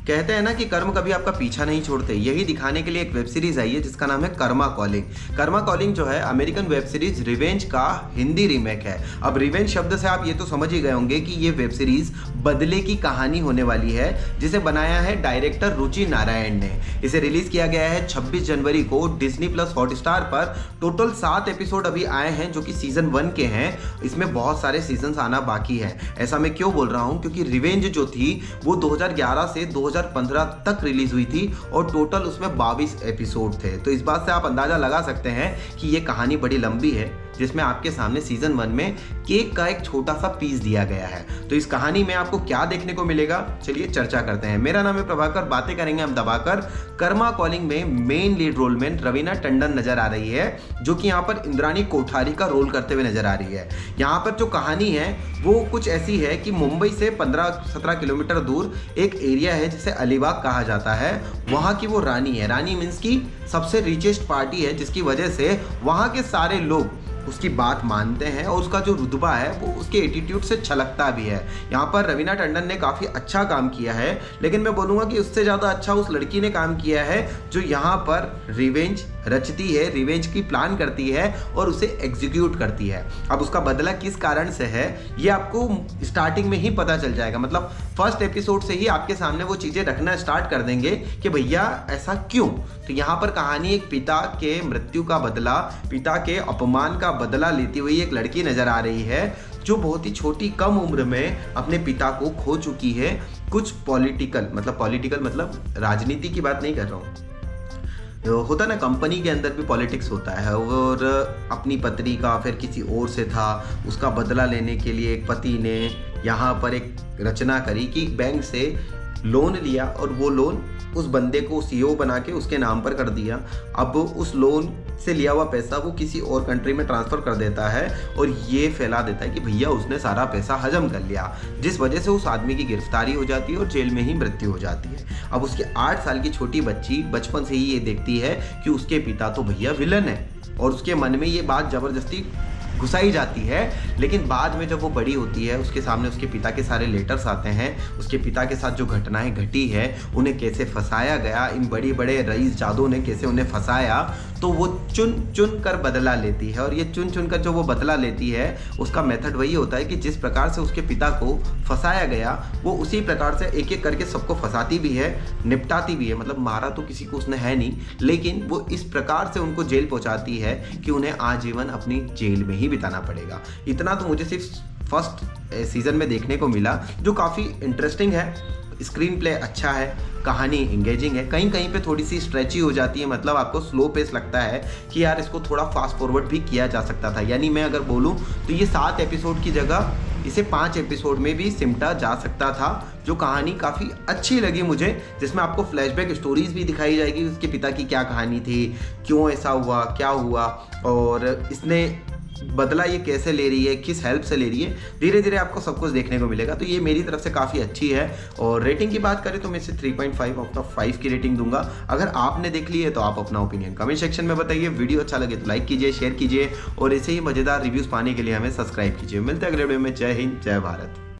कहते हैं ना कि कर्म कभी आपका पीछा नहीं छोड़ते, यही दिखाने के लिए एक वेब सीरीज आई है जिसका नाम है कर्मा कॉलिंग। कर्मा कॉलिंग जो है अमेरिकन वेब सीरीज रिवेंज का हिंदी रीमेक है। अब रिवेंज शब्द से आप ये तो समझ ही गए होंगे कि ये वेब सीरीज बदले की कहानी होने वाली है, जिसे बनाया है डायरेक्टर रुचि नारायण ने। इसे रिलीज किया गया है 26 जनवरी को डिज्नी प्लस हॉटस्टार पर। टोटल 7 एपिसोड अभी आए हैं जो कि सीजन 1 के हैं। इसमें बहुत सारे सीजन आना बाकी है। ऐसा मैं क्यों बोल रहा हूँ, क्योंकि रिवेंज जो थी वो 2011 से 2015 तक रिलीज हुई थी और टोटल उसमें 22 एपिसोड थे। तो इस बात से आप अंदाजा लगा सकते हैं कि ये कहानी बड़ी लंबी है, जिसमें आपके सामने सीजन 1 में केक का एक छोटा सा पीस दिया गया है। तो इस कहानी में आपको क्या देखने को मिलेगा, चलिए चर्चा करते हैं। मेरा नाम है प्रभाकर, बातें करेंगे हम दबाकर। कर्मा कॉलिंग में मेन लीड रोल में रवीना टंडन नजर आ रही है, जो कि यहाँ पर इंद्राणी कोठारी का रोल करते हुए नजर आ रही है। यहाँ पर जो कहानी है वो कुछ ऐसी है कि मुंबई से 15-17 किलोमीटर दूर एक एरिया है जिसे अलीबाग कहा जाता है। वहाँ की वो रानी है। रानी मीन्स की सबसे रिचेस्ट पार्टी है, जिसकी वजह से वहाँ के सारे लोग उसकी बात मानते हैं और उसका जो रुतबा है वो उसके एटीट्यूड से छलकता भी है। यहाँ पर रवीना टंडन ने काफ़ी अच्छा काम किया है, लेकिन मैं बोलूँगा कि उससे ज़्यादा अच्छा उस लड़की ने काम किया है जो यहाँ पर रिवेंज रचती है, रिवेंज की प्लान करती है और उसे एग्जीक्यूट करती है। अब उसका बदला किस कारण से है ये आपको स्टार्टिंग में ही पता चल जाएगा। मतलब फर्स्ट एपिसोड से ही आपके सामने वो चीज़ें रखना स्टार्ट कर देंगे कि भैया ऐसा क्यों। तो यहाँ पर कहानी एक पिता के मृत्यु का बदला, पिता के अपमान का बदला लेती हुई एक लड़की नजर आ रही है, जो बहुत ही छोटी कम उम्र में अपने पिता को खो चुकी है। कुछ पॉलिटिकल मतलब राजनीति की बात नहीं कर रहा हूँ, होता ना कंपनी के अंदर भी पॉलिटिक्स होता है, और अपनी पत्नी का फिर किसी और से था, उसका बदला लेने के लिए एक पति ने यहाँ पर एक रचना करी कि बैंक से लोन लिया और वो लोन उस बंदे को सीईओ बना के उसके नाम पर कर दिया। अब उस लोन से लिया हुआ पैसा वो किसी और कंट्री में ट्रांसफ़र कर देता है और ये फैला देता है कि भैया उसने सारा पैसा हजम कर लिया, जिस वजह से उस आदमी की गिरफ्तारी हो जाती है और जेल में ही मृत्यु हो जाती है। अब उसके 8 साल की छोटी बच्ची बचपन से ही ये देखती है कि उसके पिता तो भैया विलन है, और उसके मन में ये बात ज़बरदस्ती घुसाई जाती है। लेकिन बाद में जब वो बड़ी होती है, उसके सामने उसके पिता के सारे लेटर्स आते हैं, उसके पिता के साथ जो घटनाएं घटी है, उन्हें कैसे फंसाया गया, इन बड़ी बड़े रईस जादू ने कैसे उन्हें फंसाया, तो वो चुन चुन कर बदला लेती है। और ये चुन चुन कर जो वो बदला लेती है उसका मेथड वही होता है कि जिस प्रकार से उसके पिता को फंसाया गया वो उसी प्रकार से एक एक करके सबको फंसाती भी है, निपटाती भी है। मतलब मारा तो किसी को उसने है नहीं, लेकिन वो इस प्रकार से उनको जेल पहुंचाती है कि उन्हें आजीवन अपनी जेल में ही बिताना पड़ेगा। इतना तो मुझे सिर्फ फर्स्ट सीजन में देखने को मिला, जो काफ़ी इंटरेस्टिंग है। स्क्रीन प्ले अच्छा है, कहानी इंगेजिंग है, कहीं कहीं पे थोड़ी सी स्ट्रेची हो जाती है, मतलब आपको स्लो पेस लगता है कि यार इसको थोड़ा फास्ट फॉरवर्ड भी किया जा सकता था। यानी मैं अगर बोलूँ तो ये 7 एपिसोड की जगह इसे 5 एपिसोड में भी सिमटा जा सकता था। जो कहानी काफ़ी अच्छी लगी मुझे, जिसमें आपको फ्लैशबैक स्टोरीज भी दिखाई जाएगी, उसके पिता की क्या कहानी थी, क्यों ऐसा हुआ, क्या हुआ, और इसने बदला ये कैसे ले रही है, किस हेल्प से ले रही है। धीरे धीरे आपको सब कुछ देखने को मिलेगा। तो ये मेरी तरफ से काफ़ी अच्छी है। और रेटिंग की बात करें तो मैं इसे 3.5 आउट ऑफ 5 की रेटिंग दूंगा। अगर आपने देख ली है तो आप अपना ओपिनियन कमेंट सेक्शन में बताइए। वीडियो अच्छा लगे तो लाइक कीजिए, शेयर कीजिए, और ऐसे ही मज़ेदार रिव्यूज़ पाने के लिए हमें सब्सक्राइब कीजिए। मिलते हैं अगले वीडियो में। जय हिंद, जय भारत।